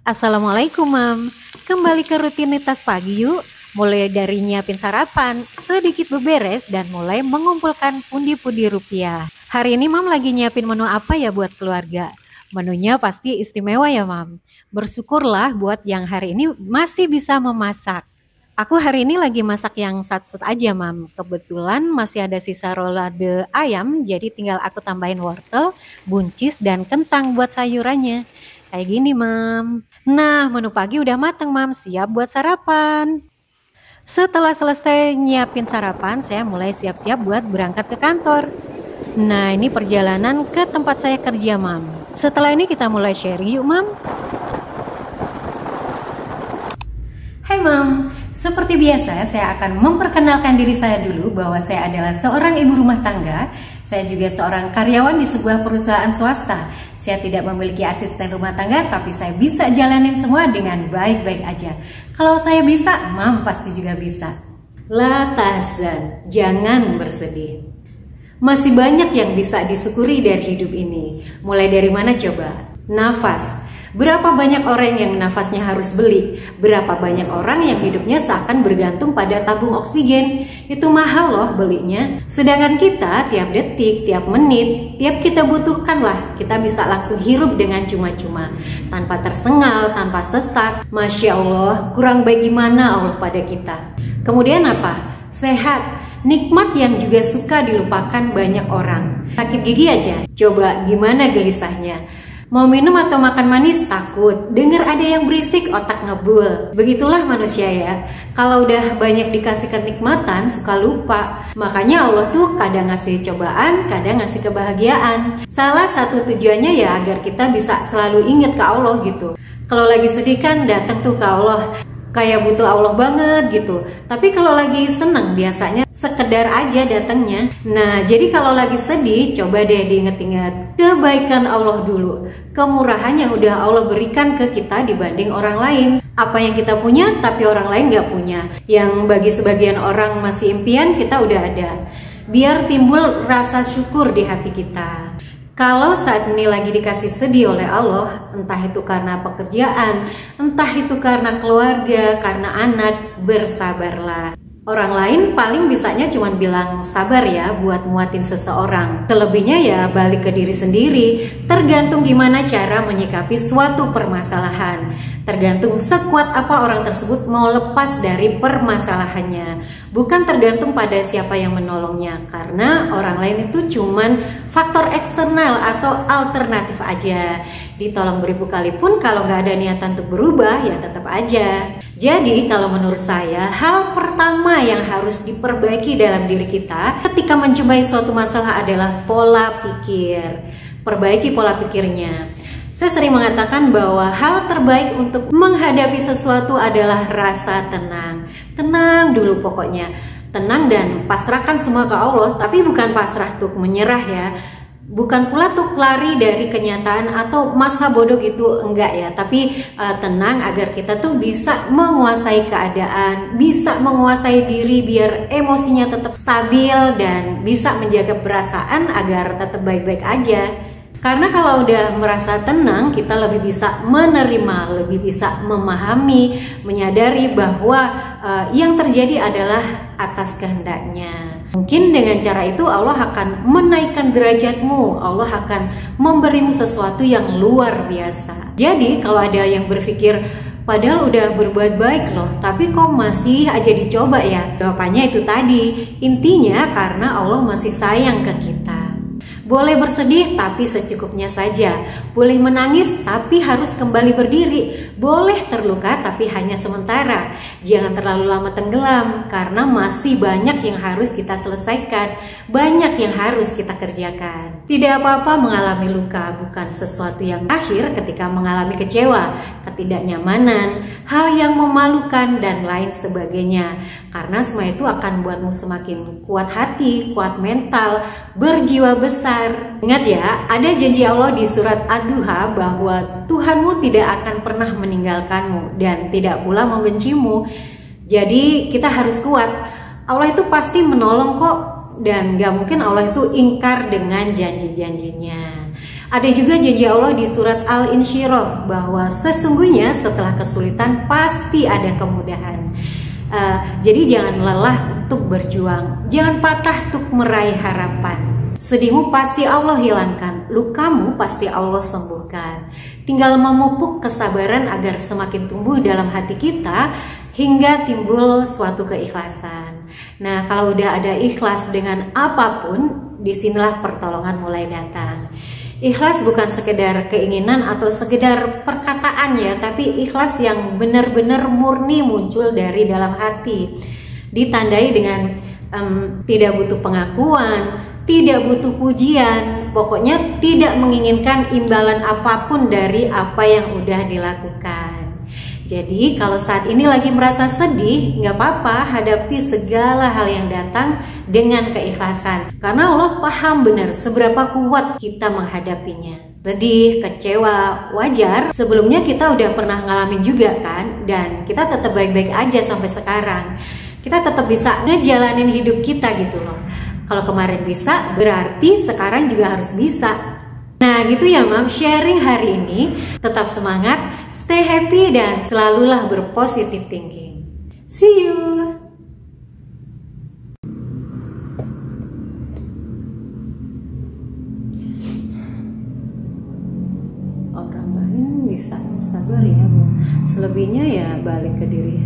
Assalamualaikum, Mam. Kembali ke rutinitas pagi yuk. Mulai dari nyiapin sarapan, sedikit beberes, dan mulai mengumpulkan pundi-pundi rupiah. Hari ini Mam lagi nyiapin menu apa ya buat keluarga? Menunya pasti istimewa ya, Mam. Bersyukurlah buat yang hari ini masih bisa memasak. Aku hari ini lagi masak yang sat-set aja, Mam. Kebetulan masih ada sisa rolade ayam, jadi tinggal aku tambahin wortel, buncis, dan kentang buat sayurannya. Kayak gini, Mam. Nah, menu pagi udah mateng, Mam. Siap buat sarapan. Setelah selesai nyiapin sarapan, saya mulai siap-siap buat berangkat ke kantor. Nah, ini perjalanan ke tempat saya kerja, Mam. Setelah ini kita mulai sharing yuk, Mam. Hai, Mam. Seperti biasa, saya akan memperkenalkan diri saya dulu bahwa saya adalah seorang ibu rumah tangga. Saya juga seorang karyawan di sebuah perusahaan swasta. Saya tidak memiliki asisten rumah tangga, tapi saya bisa jalanin semua dengan baik-baik aja. Kalau saya bisa, Mam pasti juga bisa. La tahzan, jangan bersedih. Masih banyak yang bisa disyukuri dari hidup ini. Mulai dari mana coba? Nafas. Berapa banyak orang yang nafasnya harus beli? Berapa banyak orang yang hidupnya seakan bergantung pada tabung oksigen? Itu mahal loh belinya. Sedangkan kita tiap detik, tiap menit, tiap kita butuhkan lah, kita bisa langsung hirup dengan cuma-cuma, tanpa tersengal, tanpa sesak. Masya Allah, kurang baik gimana Allah pada kita. Kemudian apa? Sehat. Nikmat yang juga suka dilupakan banyak orang. Sakit gigi aja, coba gimana gelisahnya. Mau minum atau makan manis takut, dengar ada yang berisik otak ngebul. Begitulah manusia ya. Kalau udah banyak dikasih kenikmatan suka lupa. Makanya Allah tuh kadang ngasih cobaan, kadang ngasih kebahagiaan. Salah satu tujuannya ya agar kita bisa selalu ingat ke Allah gitu. Kalau lagi sedih kan datang tuh ke Allah, kayak butuh Allah banget gitu. Tapi kalau lagi senang biasanya sekedar aja datangnya. Nah, jadi kalau lagi sedih coba deh diinget-inget kebaikan Allah dulu, kemurahan yang udah Allah berikan ke kita dibanding orang lain. Apa yang kita punya tapi orang lain gak punya, yang bagi sebagian orang masih impian, kita udah ada. Biar timbul rasa syukur di hati kita. Kalau saat ini lagi dikasih sedih oleh Allah, entah itu karena pekerjaan, entah itu karena keluarga, karena anak, bersabarlah. Orang lain paling bisanya cuma bilang sabar ya buat muatin seseorang. Selebihnya ya balik ke diri sendiri. Tergantung gimana cara menyikapi suatu permasalahan. Tergantung sekuat apa orang tersebut mau lepas dari permasalahannya. Bukan tergantung pada siapa yang menolongnya. Karena orang lain itu cuman faktor eksternal atau alternatif aja. Ditolong beribu kali pun kalau nggak ada niatan untuk berubah ya tetap aja. Jadi kalau menurut saya hal pertama yang harus diperbaiki dalam diri kita ketika mencobai suatu masalah adalah pola pikir. Perbaiki pola pikirnya. Saya sering mengatakan bahwa hal terbaik untuk menghadapi sesuatu adalah rasa tenang. Tenang dulu pokoknya. Tenang dan pasrahkan semua ke Allah, tapi bukan pasrah untuk menyerah ya. Bukan pula tuh lari dari kenyataan atau masa bodoh gitu, enggak ya. Tapi tenang agar kita tuh bisa menguasai keadaan, bisa menguasai diri biar emosinya tetap stabil dan bisa menjaga perasaan agar tetap baik-baik aja. Karena kalau udah merasa tenang, kita lebih bisa menerima, lebih bisa memahami, menyadari bahwa yang terjadi adalah atas kehendaknya. Mungkin dengan cara itu Allah akan menaikkan derajatmu, Allah akan memberimu sesuatu yang luar biasa. Jadi kalau ada yang berpikir, padahal udah berbuat baik loh, tapi kok masih aja dicoba ya? Jawabannya itu tadi, intinya karena Allah masih sayang ke kita. Boleh bersedih tapi secukupnya saja. Boleh menangis tapi harus kembali berdiri. Boleh terluka tapi hanya sementara. Jangan terlalu lama tenggelam karena masih banyak yang harus kita selesaikan. Banyak yang harus kita kerjakan. Tidak apa-apa mengalami luka, bukan sesuatu yang akhir ketika mengalami kecewa, ketidaknyamanan, hal yang memalukan dan lain sebagainya. Karena semua itu akan buatmu semakin kuat hati, kuat mental, berjiwa besar. Ingat ya, ada janji Allah di surat Ad-Duha bahwa Tuhanmu tidak akan pernah meninggalkanmu dan tidak pula membencimu. Jadi kita harus kuat. Allah itu pasti menolong kok, dan gak mungkin Allah itu ingkar dengan janji-janjinya. Ada juga janji Allah di surat Al-Insyirah bahwa sesungguhnya setelah kesulitan pasti ada kemudahan. Jadi jangan lelah untuk berjuang, jangan patah untuk meraih harapan. Sedihmu pasti Allah hilangkan, lukamu pasti Allah sembuhkan. Tinggal memupuk kesabaran agar semakin tumbuh dalam hati kita hingga timbul suatu keikhlasan. Nah, kalau udah ada ikhlas dengan apapun, disinilah pertolongan mulai datang. Ikhlas bukan sekedar keinginan atau sekedar perkataan ya, tapi ikhlas yang benar-benar murni muncul dari dalam hati. Ditandai dengan tidak butuh pengakuan, tidak butuh pujian, pokoknya tidak menginginkan imbalan apapun dari apa yang udah dilakukan. Jadi kalau saat ini lagi merasa sedih, nggak apa-apa, hadapi segala hal yang datang dengan keikhlasan. Karena Allah paham benar seberapa kuat kita menghadapinya. Sedih, kecewa, wajar. Sebelumnya kita udah pernah ngalamin juga kan, dan kita tetap baik-baik aja sampai sekarang. Kita tetap bisa ngejalanin hidup kita gitu loh. Kalau kemarin bisa, berarti sekarang juga harus bisa. Nah gitu ya Mam, sharing hari ini. Tetap semangat, stay happy, dan selalulah berpositif thinking. See you! Orang lain bisa sabar ya, selebihnya ya balik ke diri